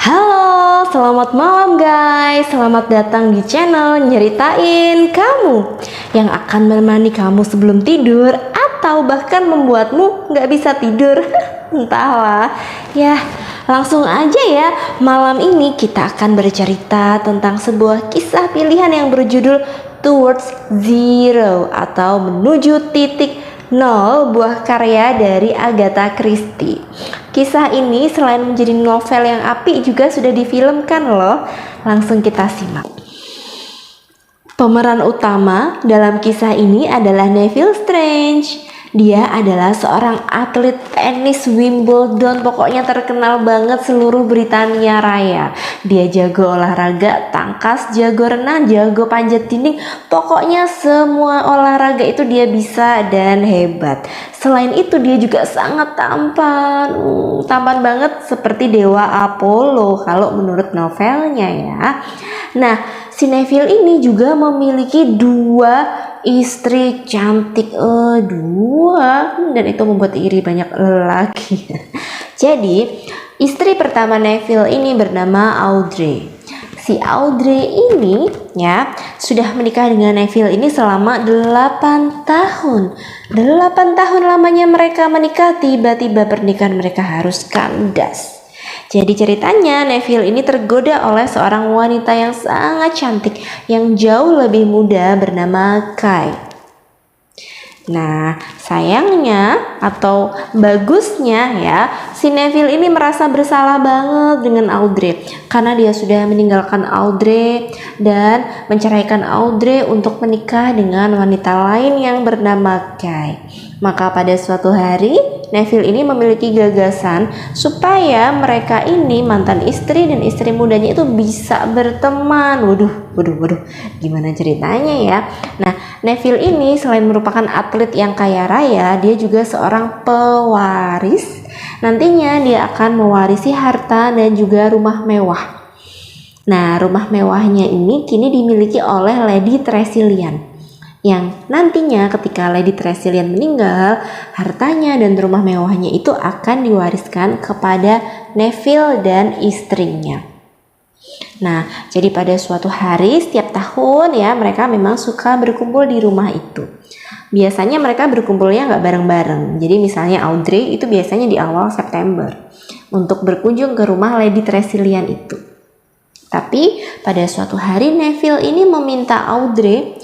Halo, selamat malam guys. Selamat datang di channel Nyeritain Kamu, yang akan menemani kamu sebelum tidur atau bahkan membuatmu nggak bisa tidur. Entahlah. Ya, langsung aja ya. Malam ini kita akan bercerita tentang sebuah kisah pilihan yang berjudul Towards Zero atau Menuju Titik Nol, buah karya dari Agatha Christie. Kisah ini selain menjadi novel yang apik juga sudah difilmkan loh. Langsung kita simak. Pemeran utama dalam kisah ini adalah Neville Strange. Dia adalah seorang atlet tenis Wimbledon, pokoknya terkenal banget seluruh Britania Raya. Dia jago olahraga, tangkas, jago renang, jago panjat dinding, pokoknya semua olahraga itu dia bisa dan hebat. Selain itu dia juga sangat tampan, tampan banget seperti Dewa Apollo kalau menurut novelnya ya. Nah, si Neville ini juga memiliki dua istri cantik, dan itu membuat iri banyak lelaki. Jadi istri pertama Neville ini bernama Audrey. Si Audrey ini ya sudah menikah dengan Neville ini selama 8 tahun. 8 tahun lamanya mereka menikah, tiba-tiba pernikahan mereka harus kandas. Jadi ceritanya Neville ini tergoda oleh seorang wanita yang sangat cantik yang jauh lebih muda bernama Kay. Nah, sayangnya atau bagusnya ya, si Neville ini merasa bersalah banget dengan Audrey karena dia sudah meninggalkan Audrey dan menceraikan Audrey untuk menikah dengan wanita lain yang bernama Kay. Maka pada suatu hari Neville ini memiliki gagasan supaya mereka ini mantan istri dan istri mudanya itu bisa berteman. Waduh, gimana ceritanya ya? Nah, Neville ini selain merupakan atlet yang kaya raya, dia juga seorang pewaris. Nantinya dia akan mewarisi harta dan juga rumah mewah. Nah, rumah mewahnya ini kini dimiliki oleh Lady Tressilian, yang nantinya ketika Lady Tressilian meninggal, hartanya dan rumah mewahnya itu akan diwariskan kepada Neville dan istrinya. Nah, jadi pada suatu hari setiap tahun ya mereka memang suka berkumpul di rumah itu. Biasanya mereka berkumpulnya nggak bareng-bareng. Jadi misalnya Audrey itu biasanya di awal September untuk berkunjung ke rumah Lady Tressilian itu. Tapi pada suatu hari Neville ini meminta Audrey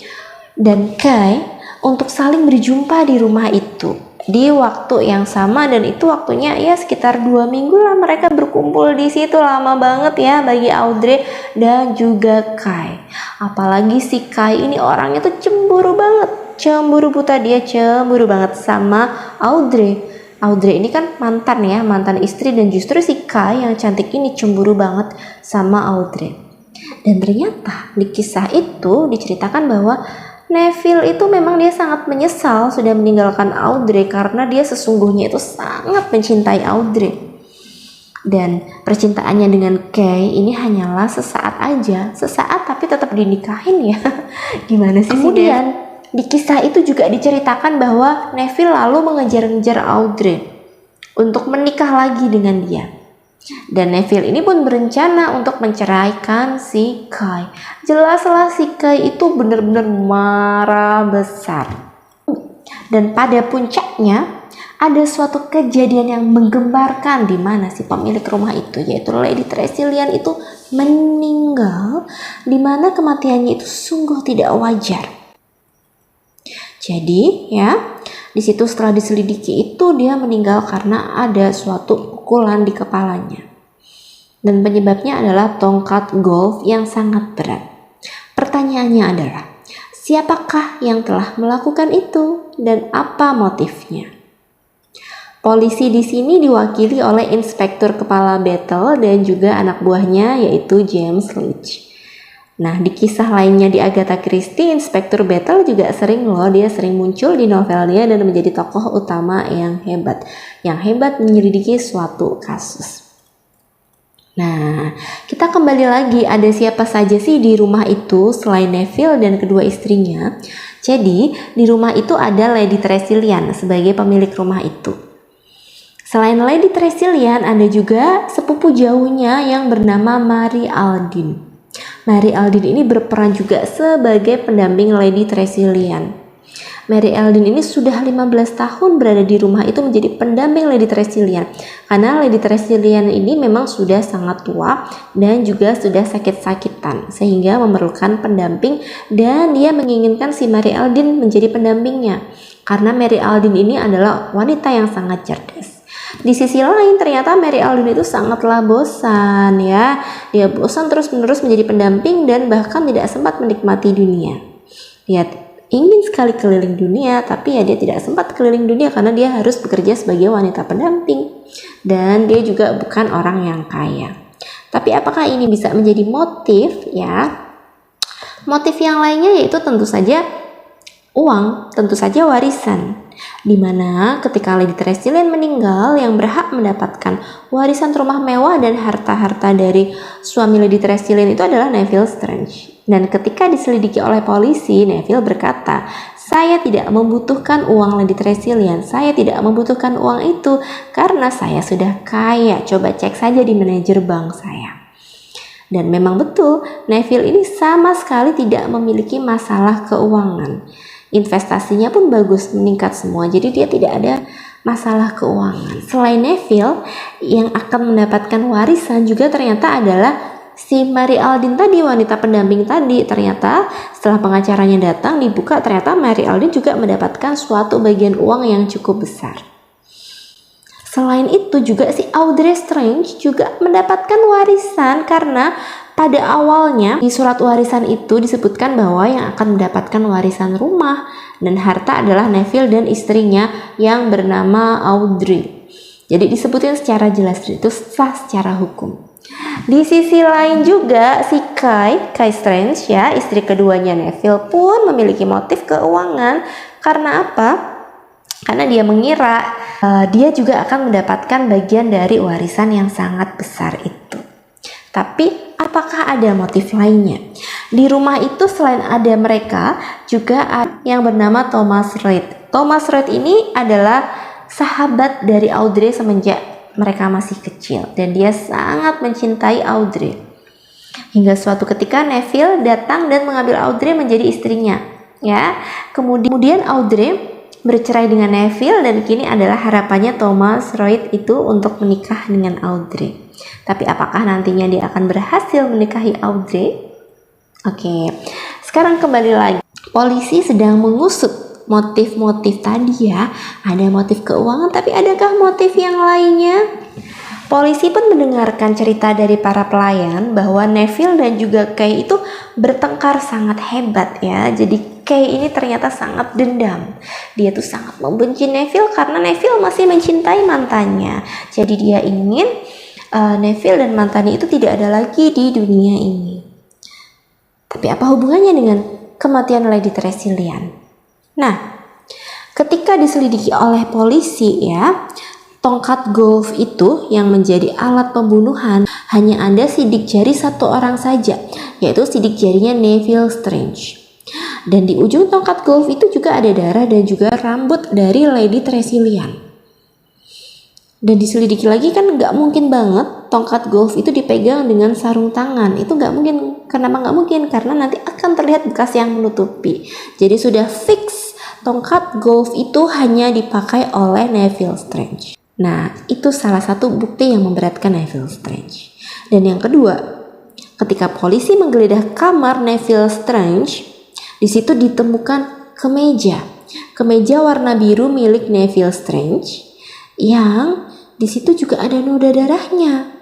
dan Kay untuk saling berjumpa di rumah itu di waktu yang sama, dan itu waktunya ya sekitar 2 minggu lah mereka berkumpul di situ. Lama banget ya bagi Audrey dan juga Kay. Apalagi si Kay ini orangnya tuh cemburu banget, cemburu buta, dia cemburu banget sama Audrey. Audrey ini kan mantan istri, dan justru si Kay yang cantik ini cemburu banget sama Audrey. Dan ternyata di kisah itu diceritakan bahwa Neville itu memang dia sangat menyesal sudah meninggalkan Audrey karena dia sesungguhnya itu sangat mencintai Audrey. Dan percintaannya dengan Kay ini hanyalah sesaat aja, sesaat tapi tetap dinikahin ya. Gimana sih? Kemudian di kisah itu juga diceritakan bahwa Neville lalu mengejar-ngejar Audrey untuk menikah lagi dengan dia. Dan Neville ini pun berencana untuk menceraikan si Kay. Jelaslah si Kay itu benar-benar marah besar. Dan pada puncaknya ada suatu kejadian yang menggemparkan di mana si pemilik rumah itu, yaitu Lady Tressilian itu meninggal, di mana kematiannya itu sungguh tidak wajar. Jadi ya, di situ setelah diselidiki itu dia meninggal karena ada suatu pukulan di kepalanya. Dan penyebabnya adalah tongkat golf yang sangat berat. Pertanyaannya adalah, siapakah yang telah melakukan itu dan apa motifnya? Polisi di sini diwakili oleh Inspektur Kepala Battle dan juga anak buahnya yaitu James Leach. Nah, di kisah lainnya di Agatha Christie, Inspektur Battle juga dia sering muncul di novelnya dan menjadi tokoh utama yang hebat menyelidiki suatu kasus. Nah, kita kembali lagi, ada siapa saja sih di rumah itu selain Neville dan kedua istrinya? Jadi, di rumah itu ada Lady Tressilian sebagai pemilik rumah itu. Selain Lady Tresillian, ada juga sepupu jauhnya yang bernama Mary Aldin. Mary Aldin ini berperan juga sebagai pendamping Lady Tresillian. Mary Aldin ini sudah 15 tahun berada di rumah itu menjadi pendamping Lady Tresillian. Karena Lady Tresillian ini memang sudah sangat tua dan juga sudah sakit-sakitan, sehingga memerlukan pendamping, dan dia menginginkan si Mary Aldin menjadi pendampingnya. Karena Mary Aldin ini adalah wanita yang sangat cerdas. Di sisi lain ternyata Mary Aldin itu sangatlah bosan ya. Dia bosan terus-menerus menjadi pendamping dan bahkan tidak sempat menikmati dunia. Dia ingin sekali keliling dunia, tapi ya dia tidak sempat keliling dunia karena dia harus bekerja sebagai wanita pendamping. Dan dia juga bukan orang yang kaya. Tapi apakah ini bisa menjadi motif ya? Motif yang lainnya yaitu tentu saja uang, tentu saja warisan. Dimana ketika Lady Tresillian meninggal, yang berhak mendapatkan warisan rumah mewah dan harta-harta dari suami Lady Tresillian itu adalah Neville Strange. Dan ketika diselidiki oleh polisi, Neville berkata, "Saya tidak membutuhkan uang Lady Tresillian, saya tidak membutuhkan uang itu karena saya sudah kaya. Coba cek saja di manajer bank saya." Dan memang betul, Neville ini sama sekali tidak memiliki masalah keuangan. Investasinya pun bagus, meningkat semua, jadi dia tidak ada masalah keuangan. Selain Neville, yang akan mendapatkan warisan juga ternyata adalah si Mary Aldin tadi, wanita pendamping tadi. Ternyata setelah pengacaranya datang dibuka, ternyata Mary Aldin juga mendapatkan suatu bagian uang yang cukup besar. Selain itu juga si Audrey Strange juga mendapatkan warisan, karena pada awalnya di surat warisan itu disebutkan bahwa yang akan mendapatkan warisan rumah dan harta adalah Neville dan istrinya yang bernama Audrey. Jadi disebutin secara jelas, itu sah secara hukum. Di sisi lain juga si Kai Strange ya, istri keduanya Neville pun memiliki motif keuangan. Karena apa? Karena dia mengira dia juga akan mendapatkan bagian dari warisan yang sangat besar itu. Tapi apakah ada motif lainnya? Di rumah itu selain ada mereka, juga ada yang bernama Thomas Reid. Thomas Reid ini adalah sahabat dari Audrey semenjak mereka masih kecil, dan dia sangat mencintai Audrey. Hingga suatu ketika Neville datang dan mengambil Audrey menjadi istrinya. Ya, kemudian Audrey bercerai dengan Neville, dan kini adalah harapannya Thomas Reid itu untuk menikah dengan Audrey. Tapi apakah nantinya dia akan berhasil menikahi Audrey? Oke, sekarang kembali lagi. Polisi sedang mengusut motif-motif tadi ya. Ada motif keuangan, tapi adakah motif yang lainnya? Polisi pun mendengarkan cerita dari para pelayan bahwa Neville dan juga Kay itu bertengkar sangat hebat ya. Jadi Kay ini ternyata sangat dendam. Dia tuh sangat membenci Neville karena Neville masih mencintai mantannya. Jadi dia ingin Neville dan mantannya itu tidak ada lagi di dunia ini. Tapi apa hubungannya dengan kematian Lady Tresillian? Nah, ketika diselidiki oleh polisi ya, tongkat golf itu yang menjadi alat pembunuhan hanya ada sidik jari satu orang saja, yaitu sidik jarinya Neville Strange. Dan di ujung tongkat golf itu juga ada darah dan juga rambut dari Lady Tresillian. Dan diselidiki lagi kan nggak mungkin banget tongkat golf itu dipegang dengan sarung tangan. Itu nggak mungkin. Kenapa nggak mungkin? Karena nanti akan terlihat bekas yang menutupi. Jadi sudah fix tongkat golf itu hanya dipakai oleh Neville Strange. Nah, itu salah satu bukti yang memberatkan Neville Strange. Dan yang kedua, ketika polisi menggeledah kamar Neville Strange, di situ ditemukan kemeja warna biru milik Neville Strange, yang di situ juga ada noda darahnya.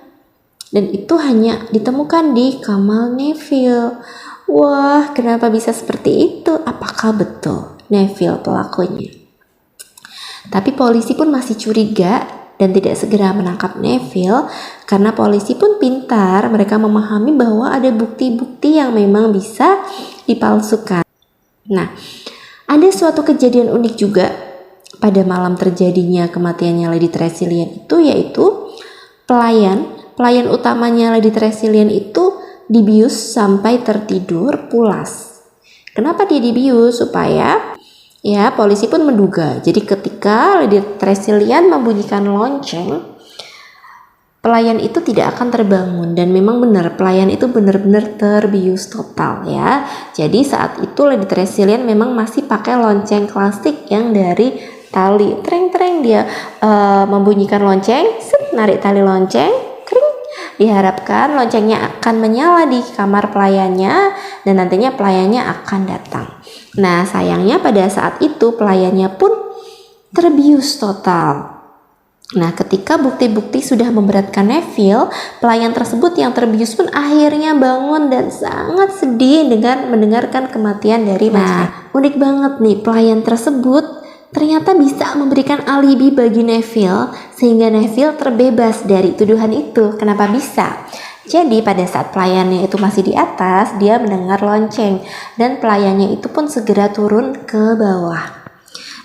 Dan itu hanya ditemukan di kamar Neville. Wah, kenapa bisa seperti itu? Apakah betul Neville pelakunya? Tapi polisi pun masih curiga dan tidak segera menangkap Neville, karena polisi pun pintar, mereka memahami bahwa ada bukti-bukti yang memang bisa dipalsukan. Nah, ada suatu kejadian unik juga pada malam terjadinya kematiannya Lady Tresillian itu, yaitu pelayan utamanya Lady Tresillian itu dibius sampai tertidur pulas. Kenapa dia dibius? Supaya Ya, polisi pun menduga. Jadi ketika Lady Tressilian membunyikan lonceng, pelayan itu tidak akan terbangun, dan memang benar pelayan itu benar-benar terbius total ya. Jadi saat itu Lady Tressilian memang masih pakai lonceng klasik yang dari tali. Treng-treng dia membunyikan lonceng, narik tali lonceng, kring. Diharapkan loncengnya akan menyala di kamar pelayannya dan nantinya pelayannya akan datang. Nah, sayangnya pada saat itu pelayannya pun terbius total. Nah, ketika bukti-bukti sudah memberatkan Neville, pelayan tersebut yang terbius pun akhirnya bangun dan sangat sedih dengan mendengarkan kematian dari Nah, unik banget nih, pelayan tersebut ternyata bisa memberikan alibi bagi Neville sehingga Neville terbebas dari tuduhan itu. Kenapa bisa? Jadi pada saat pelayannya itu masih di atas, dia mendengar lonceng dan pelayannya itu pun segera turun ke bawah.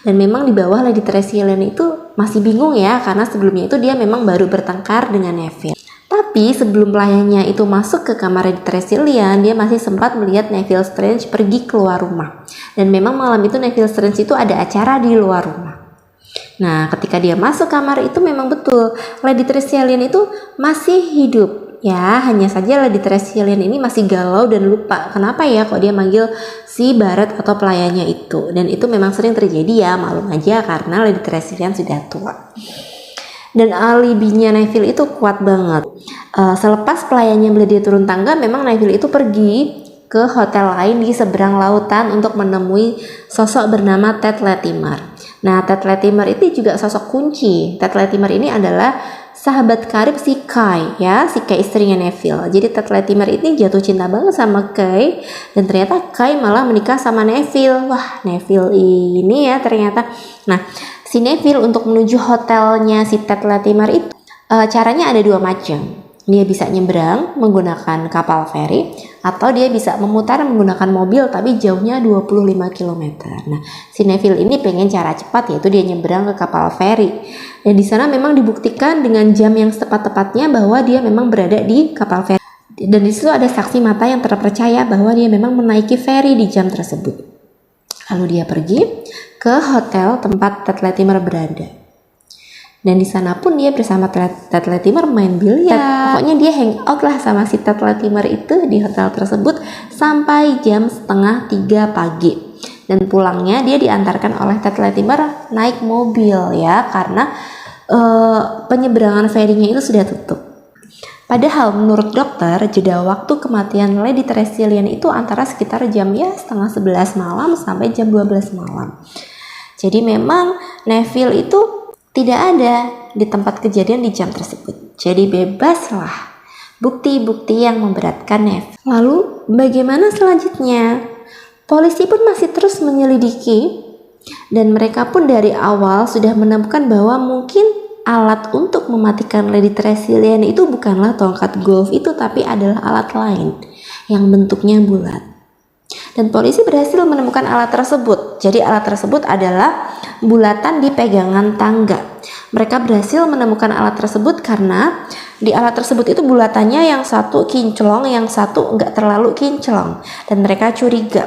Dan memang di bawah Lady Tressilian itu masih bingung ya, karena sebelumnya itu dia memang baru bertengkar dengan Neville. Tapi sebelum pelayannya itu masuk ke kamar Lady Tressilian, dia masih sempat melihat Neville Strange pergi keluar rumah. Dan memang malam itu Neville Strange itu ada acara di luar rumah. Nah, ketika dia masuk kamar itu memang betul Lady Tressilian itu masih hidup. Ya, hanya saja Lady Tressilian ini masih galau dan lupa kenapa ya kok dia manggil si Barrett atau pelayannya itu. Dan itu memang sering terjadi ya, maklum aja karena Lady Tressilian sudah tua. Dan alibinya Neville itu kuat banget. Selepas pelayannya melihat dia turun tangga, memang Neville itu pergi ke hotel lain di seberang lautan untuk menemui sosok bernama Ted Latimer. Nah, Ted Latimer itu juga sosok kunci. Ted Latimer ini adalah sahabat karib si Kay ya, si Kay istrinya Neville. Jadi Ted Latimer ini jatuh cinta banget sama Kay, dan ternyata Kay malah menikah sama Neville. Wah, Neville ini ya ternyata. Nah, si Neville untuk menuju hotelnya si Ted Latimer itu caranya ada dua macam. Dia bisa nyebrang menggunakan kapal feri, atau dia bisa memutar menggunakan mobil tapi jauhnya 25 km. Nah, si Neville ini pengen cara cepat, yaitu dia nyebrang ke kapal feri. Dan di sana memang dibuktikan dengan jam yang tepat-tepatnya bahwa dia memang berada di kapal feri. Dan di situ ada saksi mata yang terpercaya bahwa dia memang menaiki feri di jam tersebut. Lalu dia pergi ke hotel tempat Ted Latimer berada. Dan di sana pun dia bersama Ted Latimer main biliar. Pokoknya dia hangout lah sama si Ted Latimer itu di hotel tersebut sampai jam 2:30 pagi. Dan pulangnya dia diantarkan oleh Ted Latimer naik mobil ya, karena penyeberangan ferinya itu sudah tutup. Padahal menurut dokter, jeda waktu kematian Lady Tressilian itu antara sekitar jam 10:30 malam sampai jam 12 malam. Jadi memang Neville itu tidak ada di tempat kejadian di jam tersebut. Jadi bebaslah bukti-bukti yang memberatkan Neville. Lalu bagaimana selanjutnya? Polisi pun masih terus menyelidiki, dan mereka pun dari awal sudah menemukan bahwa mungkin alat untuk mematikan Lady Tressilian itu bukanlah tongkat golf itu, tapi adalah alat lain yang bentuknya bulat. Dan polisi berhasil menemukan alat tersebut. Jadi alat tersebut adalah bulatan di pegangan tangga. Mereka berhasil menemukan alat tersebut karena di alat tersebut itu bulatannya yang satu kinclong, yang satu enggak terlalu kinclong. Dan mereka curiga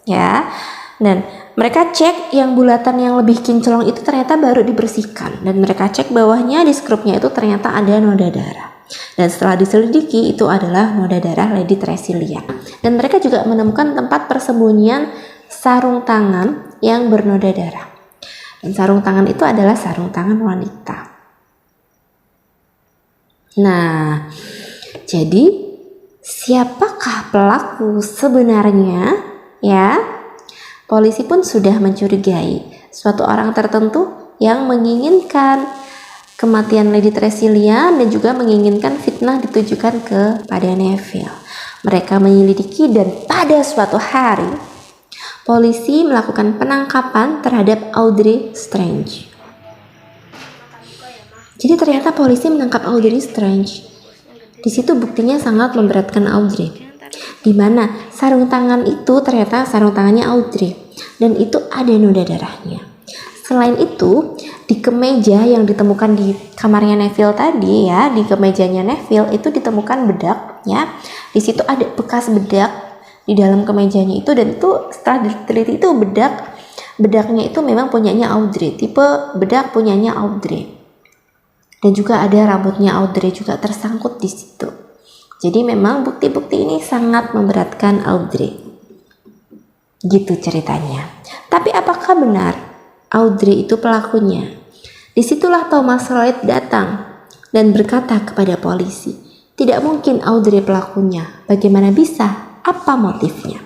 ya. Dan mereka cek yang bulatan yang lebih kinclong itu ternyata baru dibersihkan. Dan mereka cek bawahnya di skrupnya itu ternyata ada noda darah. Dan setelah diselidiki, itu adalah noda darah Lady Tressilian. Dan mereka juga menemukan tempat persembunyian sarung tangan yang bernoda darah. Dan sarung tangan itu adalah sarung tangan wanita. Nah, jadi siapakah pelaku sebenarnya? Ya, polisi pun sudah mencurigai suatu orang tertentu yang menginginkan kematian Lady Tressilian dan juga menginginkan fitnah ditujukan kepada Neville. Mereka menyelidiki dan pada suatu hari polisi melakukan penangkapan terhadap Audrey Strange. Jadi ternyata polisi menangkap Audrey Strange. Di situ buktinya sangat memberatkan Audrey. Di mana sarung tangan itu ternyata sarung tangannya Audrey dan itu ada noda darahnya. Selain itu, di kemeja yang ditemukan di kamarnya Neville tadi ya, di kemejanya Neville itu ditemukan bedak ya. Di situ ada bekas bedak di dalam kemejanya itu, dan itu setelah diteliti itu bedak Bedaknya itu memang punyanya Audrey, tipe bedak punyanya Audrey. Dan juga ada rambutnya Audrey juga tersangkut di situ. Jadi memang bukti-bukti ini sangat memberatkan Audrey. Gitu ceritanya. Tapi apakah benar Audrey itu pelakunya? Disitulah Thomas Lloyd datang dan berkata kepada polisi, tidak mungkin Audrey pelakunya. Bagaimana bisa? Apa motifnya?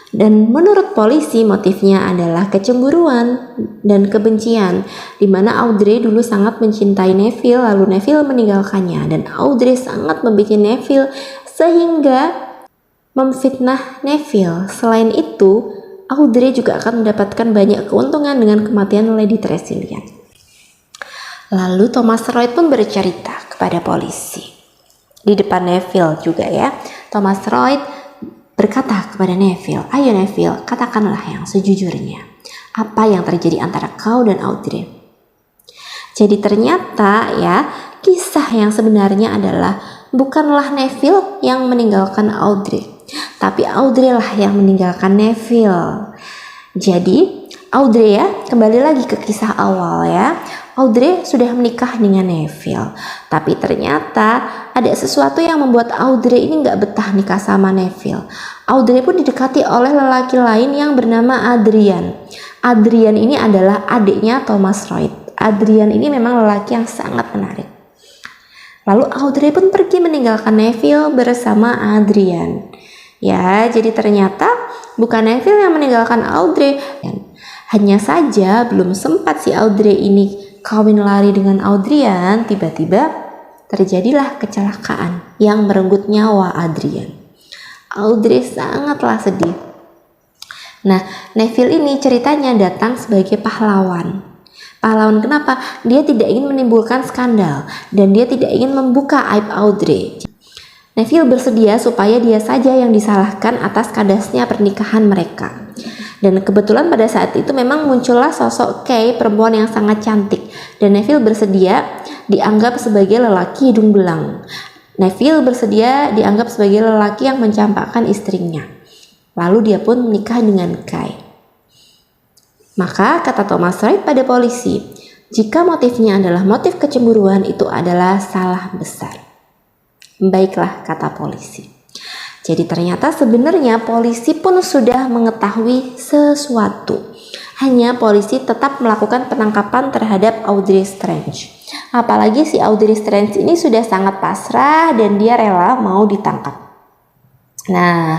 Dan menurut polisi motifnya adalah kecemburuan dan kebencian, di mana Audrey dulu sangat mencintai Neville, lalu Neville meninggalkannya, dan Audrey sangat membenci Neville sehingga memfitnah Neville. Selain itu, Audrey juga akan mendapatkan banyak keuntungan dengan kematian Lady Tressilian. Lalu Thomas Lloyd pun bercerita kepada polisi di depan Neville juga ya. Thomas Lloyd berkata kepada Neville, ayo Neville, katakanlah yang sejujurnya. Apa yang terjadi antara kau dan Audrey? Jadi ternyata ya, kisah yang sebenarnya adalah bukanlah Neville yang meninggalkan Audrey, tapi Audrey lah yang meninggalkan Neville. Jadi Audrey ya, kembali lagi ke kisah awal ya. Audrey sudah menikah dengan Neville, tapi ternyata ada sesuatu yang membuat Audrey ini gak betah nikah sama Neville. Audrey pun didekati oleh lelaki lain yang bernama Adrian. Adrian ini adalah adiknya Thomas Lloyd. Adrian ini memang lelaki yang sangat menarik. Lalu Audrey pun pergi meninggalkan Neville bersama Adrian. Ya, jadi ternyata bukan Neville yang meninggalkan Audrey. Hanya saja belum sempat si Audrey ini kawin lari dengan Adrian, tiba-tiba terjadilah kecelakaan yang merenggut nyawa Adrian. Audrey sangatlah sedih. Nah, Neville ini ceritanya datang sebagai pahlawan. Pahlawan kenapa? Dia tidak ingin menimbulkan skandal dan dia tidak ingin membuka aib Audrey. Neville bersedia supaya dia saja yang disalahkan atas kandasnya pernikahan mereka. Dan kebetulan pada saat itu memang muncullah sosok Kay, perempuan yang sangat cantik. Dan Neville bersedia dianggap sebagai lelaki hidung belang. Neville bersedia dianggap sebagai lelaki yang mencampakkan istrinya. Lalu dia pun menikah dengan Kay. Maka kata Thomas Lloyd pada polisi, jika motifnya adalah motif kecemburuan, itu adalah salah besar. Baiklah, kata polisi. Jadi ternyata sebenarnya polisi pun sudah mengetahui sesuatu. Hanya polisi tetap melakukan penangkapan terhadap Audrey Strange. Apalagi si Audrey Strange ini sudah sangat pasrah dan dia rela mau ditangkap. Nah,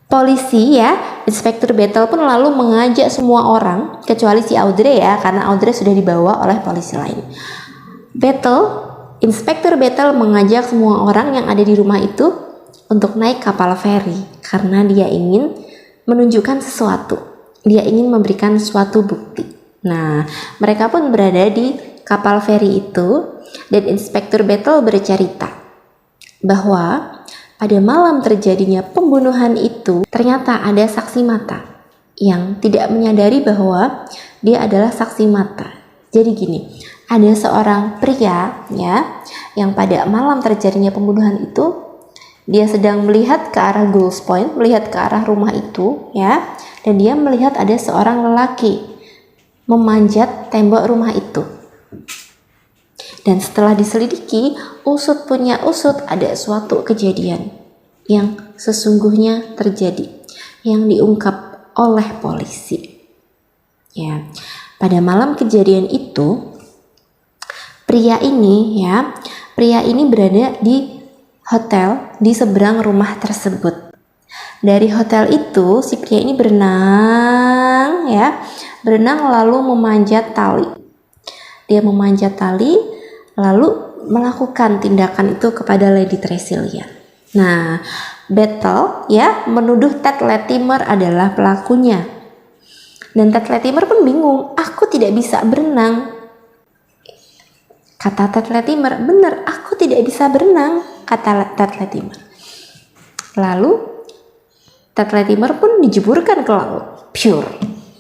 polisi ya, Inspektur Battle pun lalu mengajak semua orang, kecuali si Audrey ya, karena Audrey sudah dibawa oleh polisi lain. Inspektur Battle mengajak semua orang yang ada di rumah itu untuk naik kapal feri karena dia ingin menunjukkan sesuatu. Dia ingin memberikan suatu bukti. Nah, mereka pun berada di kapal feri itu dan Inspektur Battle bercerita bahwa pada malam terjadinya pembunuhan itu ternyata ada saksi mata yang tidak menyadari bahwa dia adalah saksi mata. Jadi gini, ada seorang pria ya yang pada malam terjadinya pembunuhan itu dia sedang melihat ke arah Gulls Point, melihat ke arah rumah itu ya, dan dia melihat ada seorang lelaki memanjat tembok rumah itu. Dan setelah diselidiki, usut punya usut, ada suatu kejadian yang sesungguhnya terjadi, yang diungkap oleh polisi. Ya, pada malam kejadian itu, pria ini berada di hotel di seberang rumah tersebut. Dari hotel itu si pria ini berenang lalu memanjat tali. Dia memanjat tali lalu melakukan tindakan itu kepada Lady Tressilian. Nah, Battle ya menuduh Ted Latimer adalah pelakunya. Dan Ted Latimer pun bingung, aku tidak bisa berenang. Kata Ted Latimer, benar, aku tidak bisa berenang, kata Ted Latimer. Lalu Ted Latimer pun dijeburkan ke laut, pure.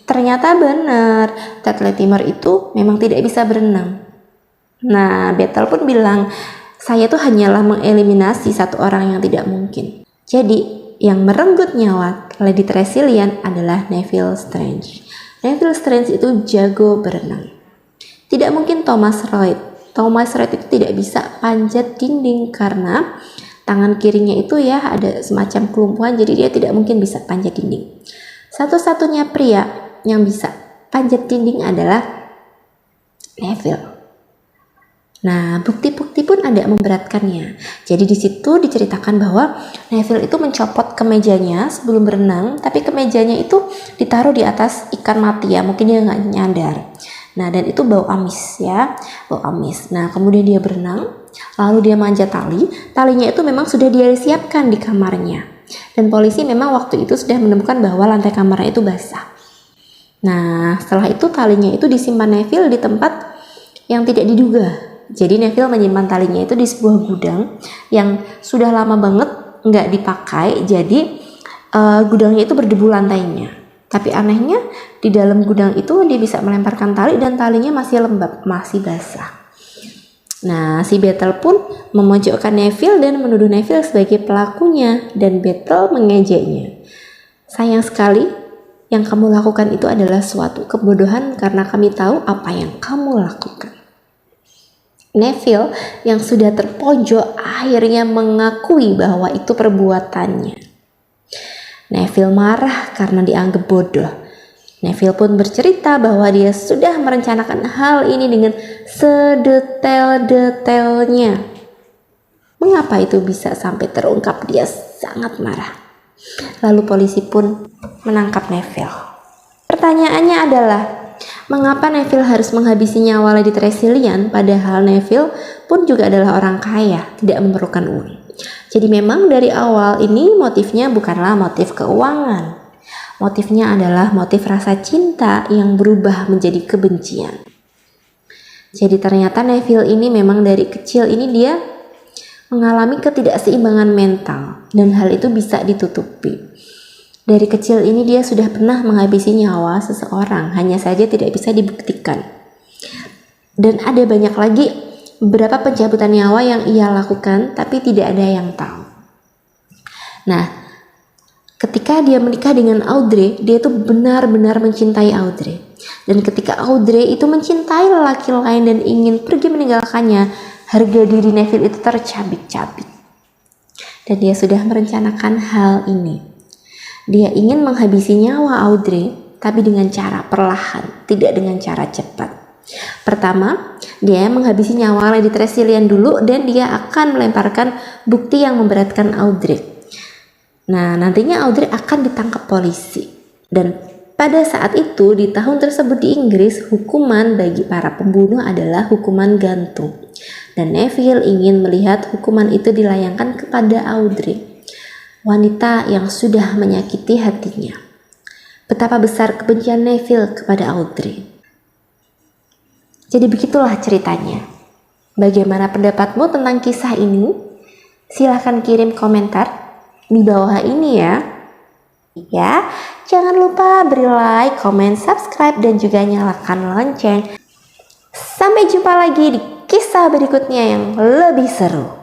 Ternyata benar, Ted Latimer itu memang tidak bisa berenang. Nah, Battle pun bilang, saya tuh hanyalah mengeliminasi satu orang yang tidak mungkin. Jadi, yang merenggut nyawa Lady Tressilian adalah Neville Strange. Neville Strange itu jago berenang. Tidak mungkin Thomas Royd. Thomas Royd itu tidak bisa panjat dinding karena tangan kirinya itu ya ada semacam kelumpuhan, jadi dia tidak mungkin bisa panjat dinding. Satu-satunya pria yang bisa panjat dinding adalah Neville. Nah, bukti-bukti pun ada memberatkannya. Jadi di situ diceritakan bahwa Neville itu mencopot kemejanya sebelum berenang, tapi kemejanya itu ditaruh di atas ikan mati ya, mungkin dia nggak nyadar. Nah, dan itu bau amis ya, bau amis. Nah, kemudian dia berenang, lalu dia manjat tali. Talinya itu memang sudah dia siapkan di kamarnya. Dan polisi memang waktu itu sudah menemukan bahwa lantai kamarnya itu basah. Nah, setelah itu talinya itu disimpan Neville di tempat yang tidak diduga. Jadi Neville menyimpan talinya itu di sebuah gudang yang sudah lama banget nggak dipakai. Jadi gudangnya itu berdebu lantainya. Tapi anehnya di dalam gudang itu dia bisa melemparkan tali dan talinya masih lembab, masih basah. Nah, si Battle pun memojokkan Neville dan menuduh Neville sebagai pelakunya, dan Battle mengejeknya. Sayang sekali, yang kamu lakukan itu adalah suatu kebodohan karena kami tahu apa yang kamu lakukan. Neville yang sudah terpojok akhirnya mengakui bahwa itu perbuatannya. Neville marah karena dianggap bodoh. Neville pun bercerita bahwa dia sudah merencanakan hal ini dengan sedetail-detailnya. Mengapa itu bisa sampai terungkap? Dia sangat marah. Lalu polisi pun menangkap Neville. Pertanyaannya adalah, mengapa Neville harus menghabisi nyawa Lady Tressilian padahal Neville pun juga adalah orang kaya, tidak memerlukan uang. Jadi memang dari awal ini motifnya bukanlah motif keuangan. Motifnya adalah motif rasa cinta yang berubah menjadi kebencian. Jadi ternyata Neville ini memang dari kecil ini dia mengalami ketidakseimbangan mental dan hal itu bisa ditutupi. Dari kecil ini dia sudah pernah menghabisi nyawa seseorang, hanya saja tidak bisa dibuktikan. Dan ada banyak lagi beberapa pencabutan nyawa yang ia lakukan, tapi tidak ada yang tahu. Nah, ketika dia menikah dengan Audrey, dia itu benar-benar mencintai Audrey. Dan ketika Audrey itu mencintai lelaki lain dan ingin pergi meninggalkannya, harga diri Neville itu tercabik-cabik. Dan dia sudah merencanakan hal ini. Dia ingin menghabisi nyawa Audrey, tapi dengan cara perlahan, tidak dengan cara cepat. Pertama, dia menghabisi nyawa Lady Tressilian dulu dan dia akan melemparkan bukti yang memberatkan Audrey. Nah, nantinya Audrey akan ditangkap polisi. Dan pada saat itu, di tahun tersebut di Inggris, hukuman bagi para pembunuh adalah hukuman gantung. Dan Neville ingin melihat hukuman itu dilayangkan kepada Audrey, wanita yang sudah menyakiti hatinya. Betapa besar kebencian Neville kepada Audrey. Jadi begitulah ceritanya. Bagaimana pendapatmu tentang kisah ini? Silahkan kirim komentar di bawah ini ya. Ya, jangan lupa beri like, komen, subscribe, dan juga nyalakan lonceng. Sampai jumpa lagi di kisah berikutnya yang lebih seru.